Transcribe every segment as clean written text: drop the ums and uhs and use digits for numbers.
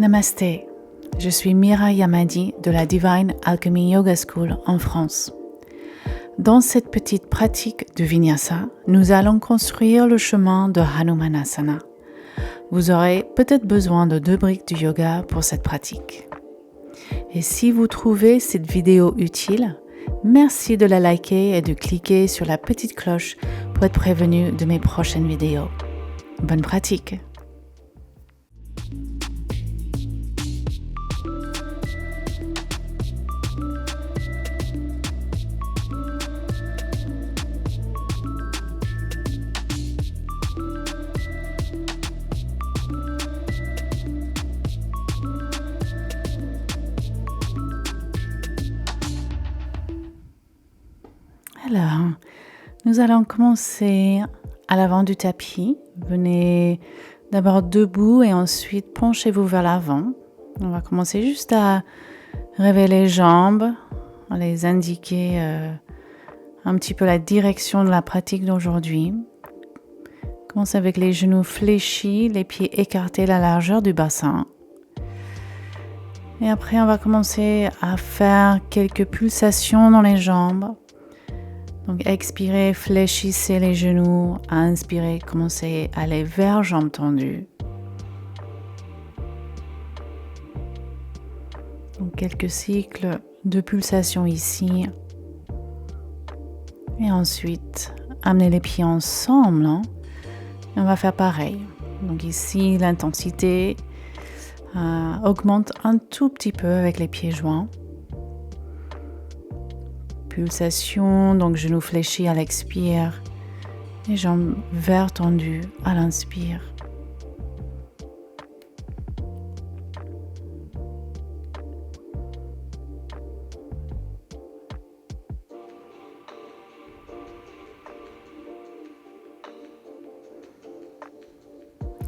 Namasté, je suis Mira Yamadi de la Divine Alchemy Yoga School en France. Dans cette petite pratique de Vinyasa, nous allons construire le chemin de Hanumanasana. Vous aurez peut-être besoin de 2 briques du yoga pour cette pratique. Et si vous trouvez cette vidéo utile, merci de la liker et de cliquer sur la petite cloche pour être prévenu de mes prochaines vidéos. Bonne pratique! Alors, nous allons commencer à l'avant du tapis. Venez d'abord debout et ensuite penchez-vous vers l'avant. On va commencer juste à révéler les jambes, à les indiquer un petit peu la direction de la pratique d'aujourd'hui. Commence avec les genoux fléchis, les pieds écartés à la largeur du bassin. Et après, on va commencer à faire quelques pulsations dans les jambes. Donc, expirez, fléchissez les genoux. Inspirez, commencez à aller vers jambes tendues. Donc, quelques cycles de pulsation ici. Et ensuite, amenez les pieds ensemble. Et on va faire pareil. Donc ici, l'intensité augmente un tout petit peu avec les pieds joints. Pulsation, donc genoux fléchis à l'expire et jambes vers tendues à l'inspire.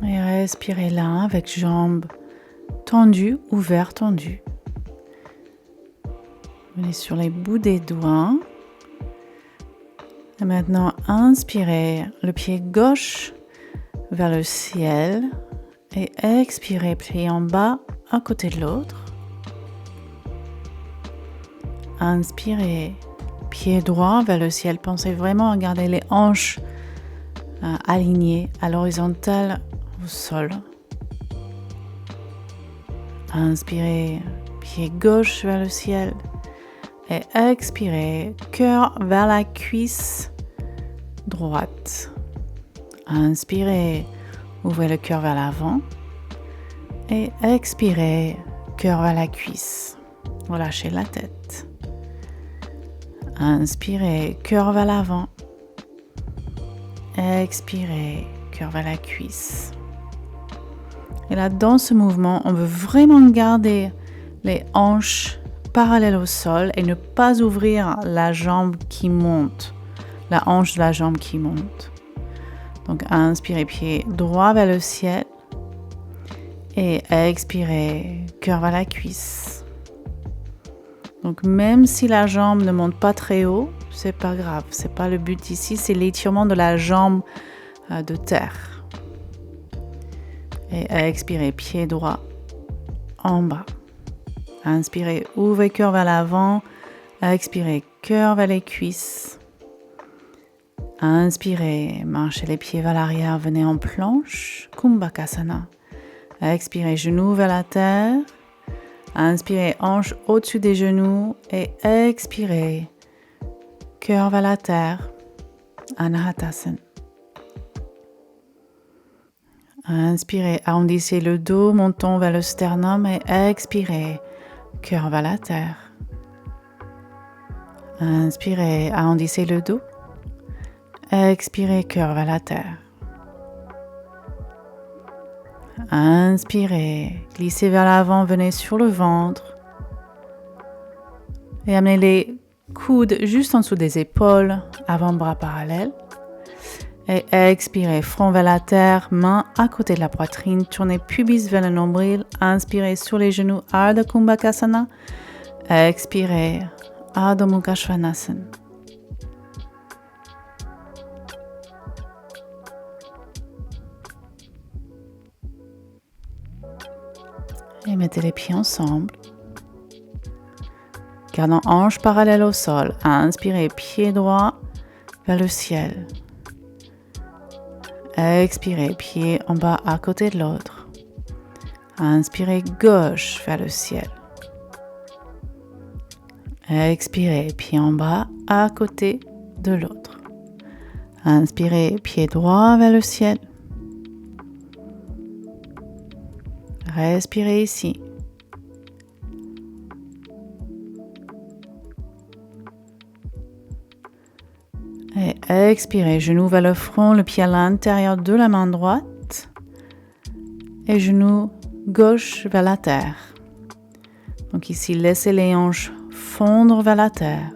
Et respirez là avec jambes tendues, ouvertes, tendues. Venez sur les bouts des doigts. Et maintenant, inspirez le pied gauche vers le ciel et expirez, pied en bas à côté de l'autre. Inspirez, pied droit vers le ciel. Pensez vraiment à garder les hanches alignées à l'horizontale au sol. Inspirez, pied gauche vers le ciel. Et expirez, cœur vers la cuisse droite. Inspirez, ouvrez le cœur vers l'avant. Et expirez, cœur vers la cuisse. Relâchez la tête. Inspirez, cœur vers l'avant. Expirez, cœur vers la cuisse. Et là, dans ce mouvement, on veut vraiment garder les hanches parallèles au sol et ne pas ouvrir la jambe qui monte, la hanche de la jambe qui monte. Donc, inspirez, pied droit vers le ciel et expirez, cœur vers la cuisse. Donc, même si la jambe ne monte pas très haut, c'est pas grave, c'est pas le but ici, c'est l'étirement de la jambe de terre. Et expirez, pied droit en bas. Inspirez, ouvrez cœur vers l'avant. Expirez, cœur vers les cuisses. Inspirez, marchez les pieds vers l'arrière, venez en planche, Kumbhakasana. Expirez, genoux vers la terre. Inspirez, hanches au-dessus des genoux et expirez, cœur vers la terre, Anahatasana. Inspirez, arrondissez le dos, montons vers le sternum et expirez, cœur vers la terre. Inspirez, arrondissez le dos. Expirez, cœur vers la terre. Inspirez, glissez vers l'avant, venez sur le ventre. Et amenez les coudes juste en dessous des épaules, avant-bras parallèles. Et expirez, front vers la terre, main à côté de la poitrine, tournez pubis vers le nombril, inspirez sur les genoux, Ardha Kumbhakasana, expirez, Ardha Mukha Svanasana. Et mettez les pieds ensemble. Gardant hanche parallèle au sol. Inspirez, pied droit vers le ciel. Expirez, pied en bas à côté de l'autre. Inspirez, gauche vers le ciel. Expirez, pied en bas à côté de l'autre. Inspirez, pied droit vers le ciel. Respirez ici. Et expirez, genou vers le front, le pied à l'intérieur de la main droite. Et genou gauche vers la terre. Donc ici, laissez les hanches fondre vers la terre.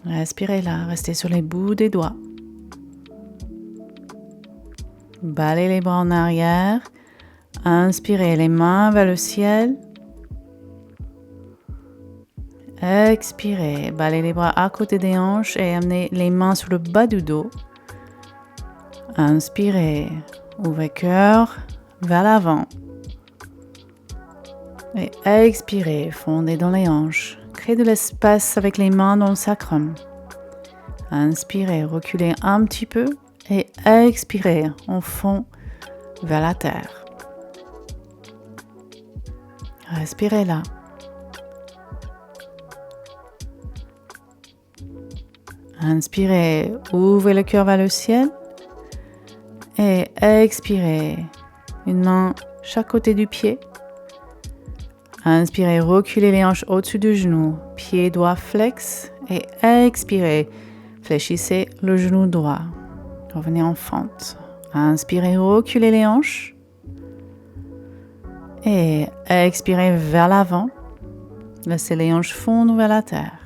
Respirez là, restez sur les bouts des doigts. Balayez les bras en arrière. Inspirez les mains vers le ciel. Expirez, balayez les bras à côté des hanches et amenez les mains sur le bas du dos. Inspirez, ouvrez cœur vers l'avant. Et expirez, fondez dans les hanches. Créez de l'espace avec les mains dans le sacrum. Inspirez, reculez un petit peu et expirez, on fond vers la terre. Respirez là. Inspirez, ouvrez le cœur vers le ciel. Et expirez, une main chaque côté du pied. Inspirez, reculez les hanches au-dessus du genou, pied droit flex. Et expirez, fléchissez le genou droit. Revenez en fente. Inspirez, reculez les hanches. Et expirez vers l'avant. Laissez les hanches fondre vers la terre.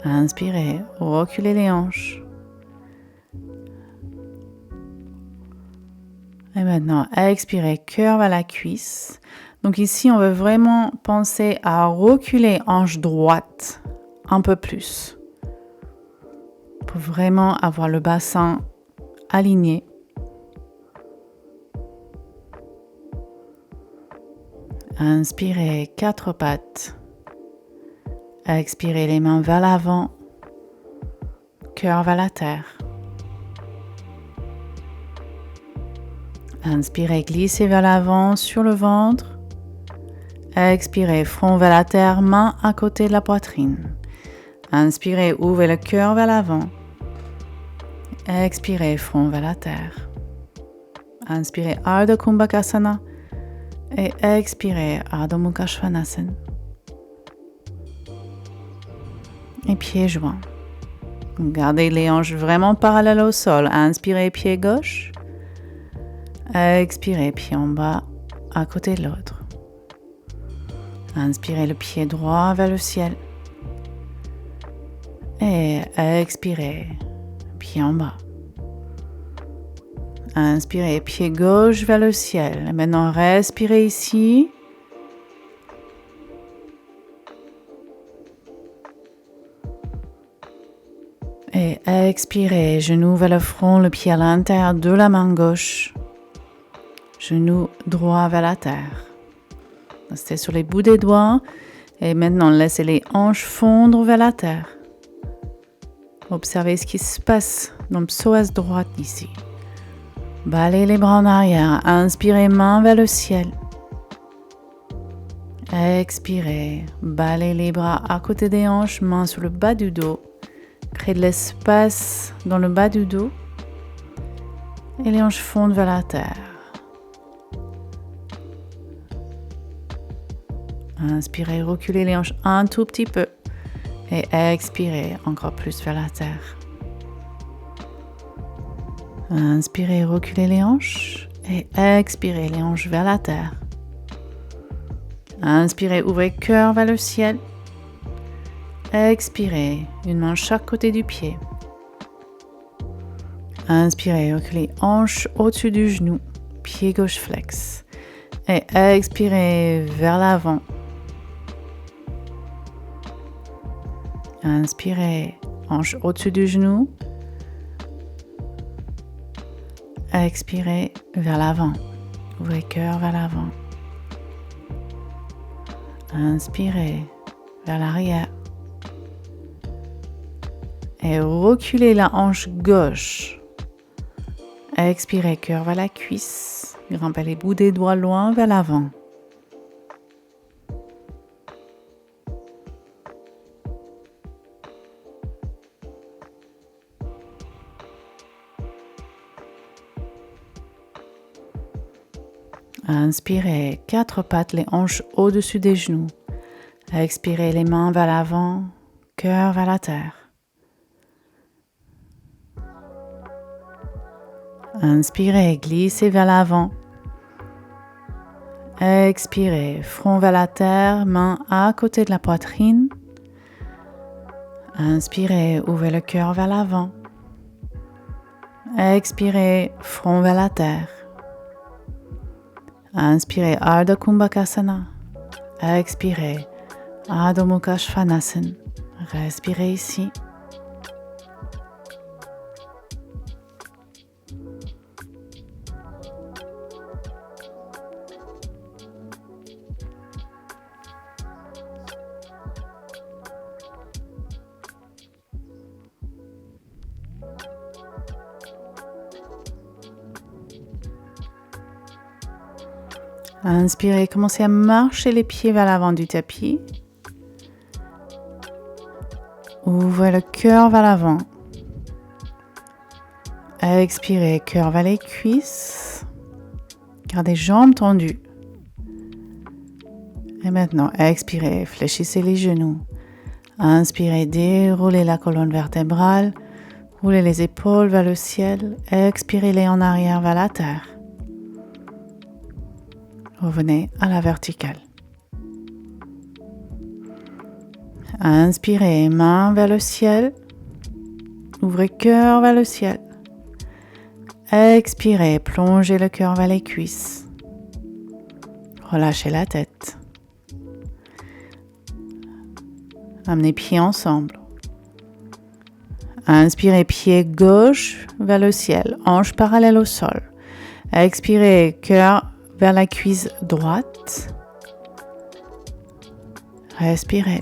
Inspirez, reculez les hanches. Et maintenant, expirez, cœur vers la cuisse. Donc ici, on veut vraiment penser à reculer hanche droite un peu plus. Pour vraiment avoir le bassin aligné. Inspirez, quatre pattes. Expirez les mains vers l'avant. Cœur vers la terre. Inspirez, glissez vers l'avant sur le ventre. Expirez, front vers la terre, main à côté de la poitrine. Inspirez, ouvrez le cœur vers l'avant. Expirez, front vers la terre. Inspirez, Ardha Kumbhakasana. Et expirez, Ardha Mukha Svanasana. Et pieds joints. Gardez les hanches vraiment parallèles au sol. Inspirez, pied gauche. Expirez, pied en bas à côté de l'autre. Inspirez le pied droit vers le ciel. Et expirez, pied en bas. Inspirez, pied gauche vers le ciel. Et maintenant, respirez ici. Et expirez, genou vers le front, le pied à l'intérieur de la main gauche. Genou droit vers la terre. Restez sur les bouts des doigts. Et maintenant, laissez les hanches fondre vers la terre. Observez ce qui se passe dans le psoas droite ici. Balayez les bras en arrière. Inspirez, main vers le ciel. Expirez. Balayez les bras à côté des hanches, main sur le bas du dos. Créez de l'espace dans le bas du dos. Et les hanches fondent vers la terre. Inspirez, reculez les hanches un tout petit peu. Et expirez encore plus vers la terre. Inspirez, reculez les hanches. Et expirez les hanches vers la terre. Inspirez, ouvrez cœur vers le ciel. Expirez, une main chaque côté du pied. Inspirez, reculez hanche au-dessus du genou. Pied gauche flex. Et expirez vers l'avant. Inspirez, hanche au-dessus du genou. Expirez vers l'avant. Ouvrez cœur vers l'avant. Inspirez vers l'arrière. Et reculez la hanche gauche. Expirez, cœur vers la cuisse. Grimpez les bouts des doigts loin vers l'avant. Inspirez, quatre pattes, les hanches au-dessus des genoux. Expirez, les mains vers l'avant, cœur vers la terre. Inspirez, glissez vers l'avant. Expirez, front vers la terre, mains à côté de la poitrine. Inspirez, ouvrez le cœur vers l'avant. Expirez, front vers la terre. Inspirez, Ardha Kumbhakasana. Expirez, Adho Mukha Svanasana. Respirez ici. Inspirez, commencez à marcher les pieds vers l'avant du tapis. Ouvrez le cœur vers l'avant. Expirez, cœur vers les cuisses. Gardez jambes tendues. Et maintenant, expirez, fléchissez les genoux. Inspirez, déroulez la colonne vertébrale. Roulez les épaules vers le ciel. Expirez-les en arrière vers la terre. Revenez à la verticale. Inspirez, main vers le ciel. Ouvrez cœur vers le ciel. Expirez, plongez le cœur vers les cuisses. Relâchez la tête. Amenez pieds ensemble. Inspirez, pied gauche vers le ciel, hanche parallèle au sol. Expirez, cœur vers la cuisse droite. Respirez.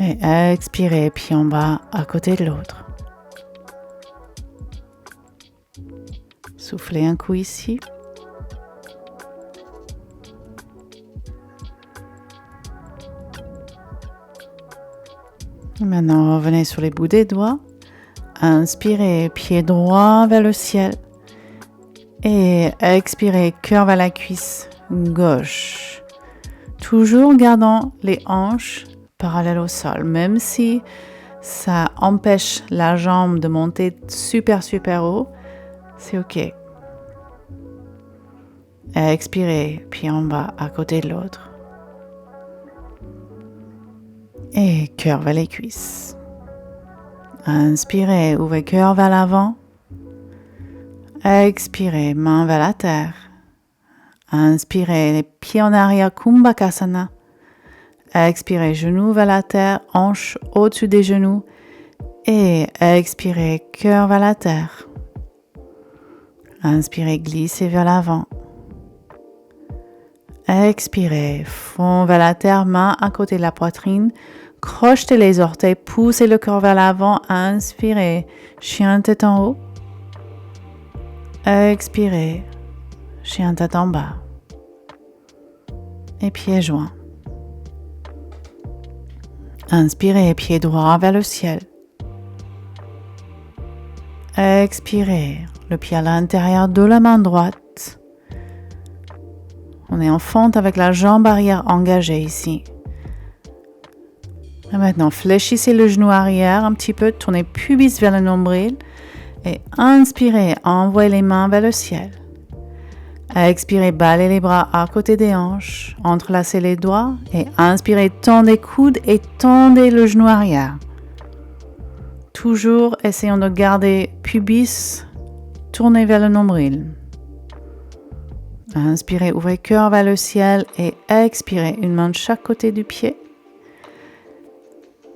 Et expirez, pied en bas à côté de l'autre. Soufflez un coup ici. Maintenant, revenez sur les bouts des doigts. Inspirez, pied droit vers le ciel. Et expirez, cœur vers la cuisse gauche. Toujours gardant les hanches parallèles au sol, même si ça empêche la jambe de monter super haut, c'est ok. Expirez, pied en bas à côté de l'autre. Et cœur vers les cuisses. Inspirez, ouvrez cœur vers l'avant. Expirez, main vers la terre. Inspirez, les pieds en arrière, Kumbhakasana. Expirez, genoux vers la terre, hanches au-dessus des genoux. Et expirez, cœur vers la terre. Inspirez, glissez vers l'avant. Expirez, front vers la terre, main à côté de la poitrine. Crochetez les orteils, poussez le corps vers l'avant. Inspirez, chien tête en haut. Expirez, chien tête en bas. Et pieds joints. Inspirez, pied droit vers le ciel. Expirez, le pied à l'intérieur de la main droite. On est en fente avec la jambe arrière engagée ici. Et maintenant, fléchissez le genou arrière un petit peu, tournez pubis vers le nombril et inspirez, envoyez les mains vers le ciel. Expirez, balayez les bras à côté des hanches, entrelacez les doigts et inspirez, tendez les coudes et tendez le genou arrière. Toujours essayons de garder pubis tourné vers le nombril. Inspirez, ouvrez cœur vers le ciel et expirez, une main de chaque côté du pied.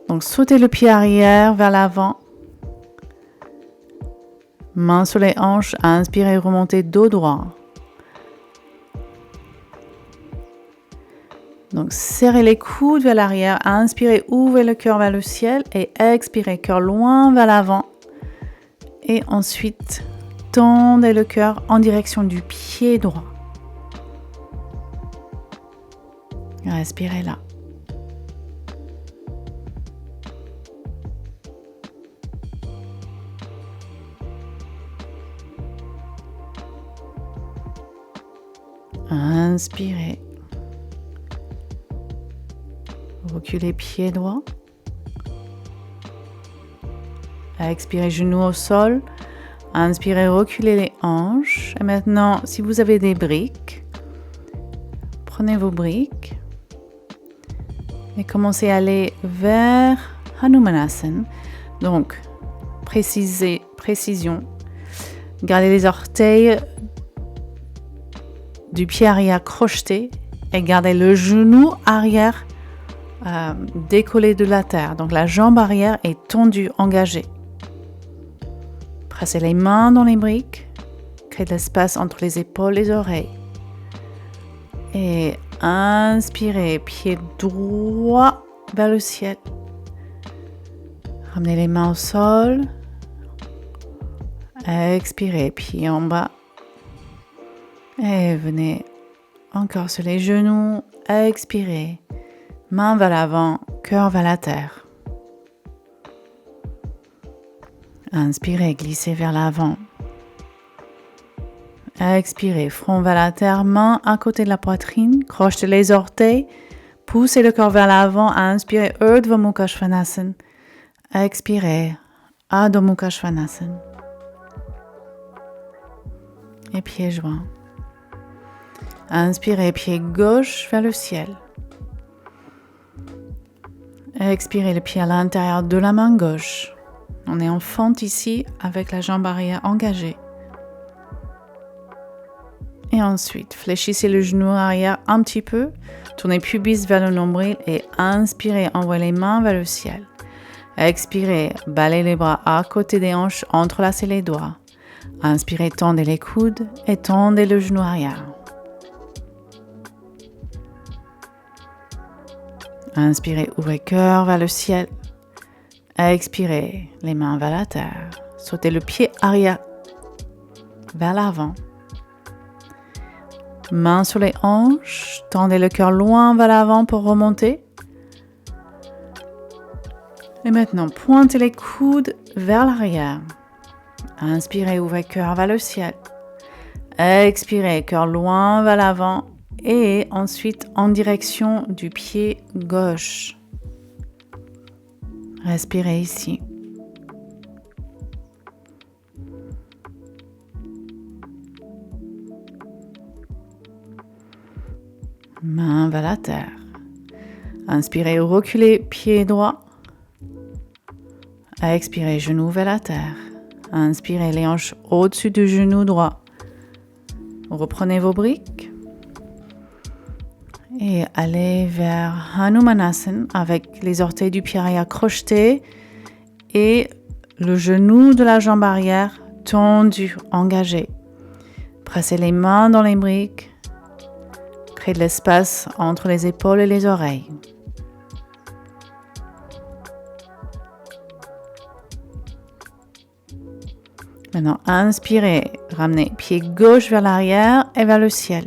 Donc sautez le pied arrière vers l'avant. Mains sur les hanches, inspirez, remontez dos droit. Donc, serrez les coudes vers l'arrière, inspirez, ouvrez le cœur vers le ciel et expirez, cœur loin vers l'avant. Et ensuite, tendez le cœur en direction du pied droit. Respirez là. Inspirez. Reculez pied droit. Expirez, genoux au sol. Inspirez, reculez les hanches. Et maintenant, si vous avez des briques, prenez vos briques et commencez à aller vers Hanumanasana. Donc, précision. Gardez les orteils du pied arrière crochetés et gardez le genou arrière décollé de la terre. Donc, la jambe arrière est tendue, engagée. Pressez les mains dans les briques. Créez de l'espace entre les épaules et les oreilles. Et inspirez, pied droit vers le ciel. Ramenez les mains au sol. Expirez, pied en bas. Et venez encore sur les genoux. Expirez. Main vers l'avant, cœur vers la terre. Inspirez, glissez vers l'avant. Expirez, front vers la terre, main à côté de la poitrine, crochetez les orteils, poussez le corps vers l'avant, inspirez, Urdhva Mukha Svanasana. Expirez, Adho Mukha Svanasana. Et pieds joints. Inspirez, pied gauche vers le ciel. Expirez, le pied à l'intérieur de la main gauche. On est en fente ici avec la jambe arrière engagée. Et ensuite, fléchissez le genou arrière un petit peu. Tournez pubis vers le nombril et inspirez, envoyez les mains vers le ciel. Expirez, balayez les bras à côté des hanches, entrelacez les doigts. Inspirez, tendez les coudes et tendez le genou arrière. Inspirez, ouvrez cœur vers le ciel. Expirez, les mains vers la terre. Sautez le pied arrière vers l'avant. Mains sur les hanches. Tendez le cœur loin vers l'avant pour remonter. Et maintenant, pointez les coudes vers l'arrière. Inspirez, ouvrez cœur vers le ciel. Expirez, cœur loin vers l'avant. Et ensuite en direction du pied gauche. Respirez ici. Main vers la terre. Inspirez, reculez, pied droit. Expirez, genou vers la terre. Inspirez, les hanches au-dessus du genou droit. Reprenez vos briques. Et allez vers Hanumanasana avec les orteils du pied arrière crochetés et le genou de la jambe arrière tendu, engagé. Pressez les mains dans les briques. Créez de l'espace entre les épaules et les oreilles. Maintenant, inspirez, ramenez pied gauche vers l'arrière et vers le ciel.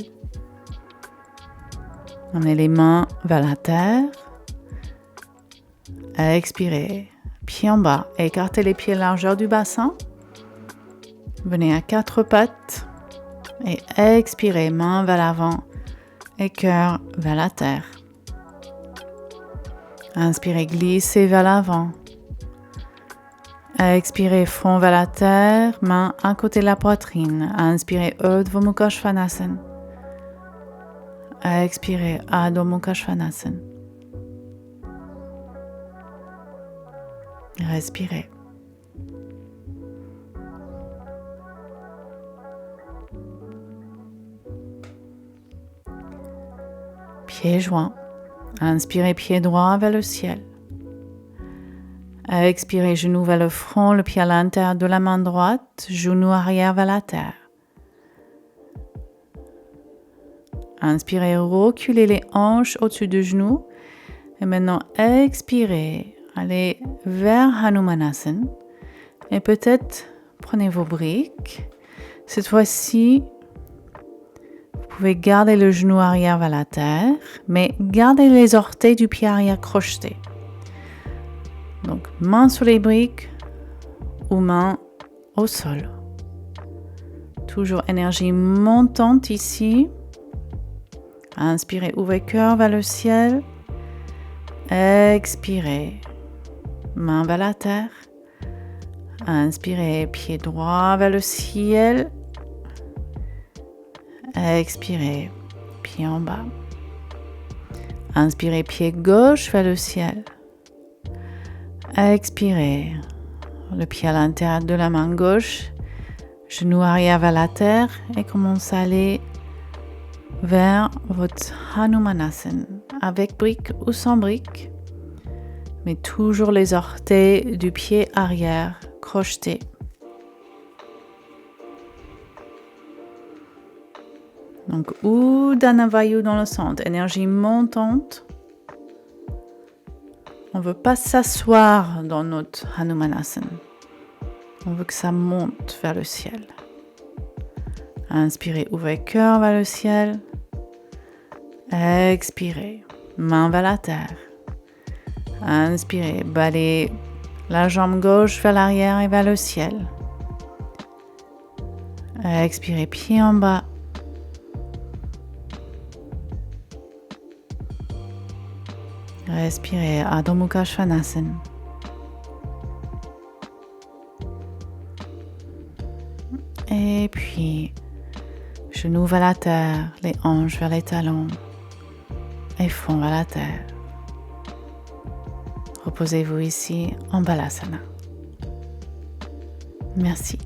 Ramenez les mains vers la terre. Expirez, pied en bas. Écartez les pieds largeur du bassin. Venez à quatre pattes. Et expirez, main vers l'avant et cœur vers la terre. Inspirez, glissez vers l'avant. Expirez, front vers la terre, main à côté de la poitrine. Inspirez, Urdhva Mukha Svanasana. Expirez, Adho Mukha Svanasana. Respirez. Pieds joints. Inspirez, pied droit vers le ciel. Expirez, genou vers le front, le pied à l'intérieur de la main droite, genou arrière vers la terre. Inspirez, reculez les hanches au-dessus du genou. Et maintenant, expirez, allez vers Hanumanasana. Et peut-être, prenez vos briques. Cette fois-ci, vous pouvez garder le genou arrière vers la terre, mais gardez les orteils du pied arrière crochetés. Donc, main sur les briques ou main au sol. Toujours énergie montante ici. Inspirez, ouvrez cœur vers le ciel. Expirez, main vers la terre. Inspirez, pied droit vers le ciel. Expirez, pied en bas. Inspirez, pied gauche vers le ciel. Expirez, le pied à l'intérieur de la main gauche, genou arrière vers la terre et commencez à aller vers votre Hanumanasana avec briques ou sans briques, mais toujours les orteils du pied arrière crochetés. Donc, Uddana Vayu dans le centre, énergie montante. On ne veut pas s'asseoir dans notre Hanumanasana. On veut que ça monte vers le ciel. Inspirez, ouvrez cœur vers le ciel. Expirez, main vers la terre. Inspirez, balayez la jambe gauche vers l'arrière et vers le ciel. Expirez, pied en bas. Respirez, Adho Mukha Svanasana. Et puis, genoux vers la terre, les hanches vers les talons et front vers la terre. Reposez-vous ici en Balasana. Merci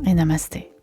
et Namasté.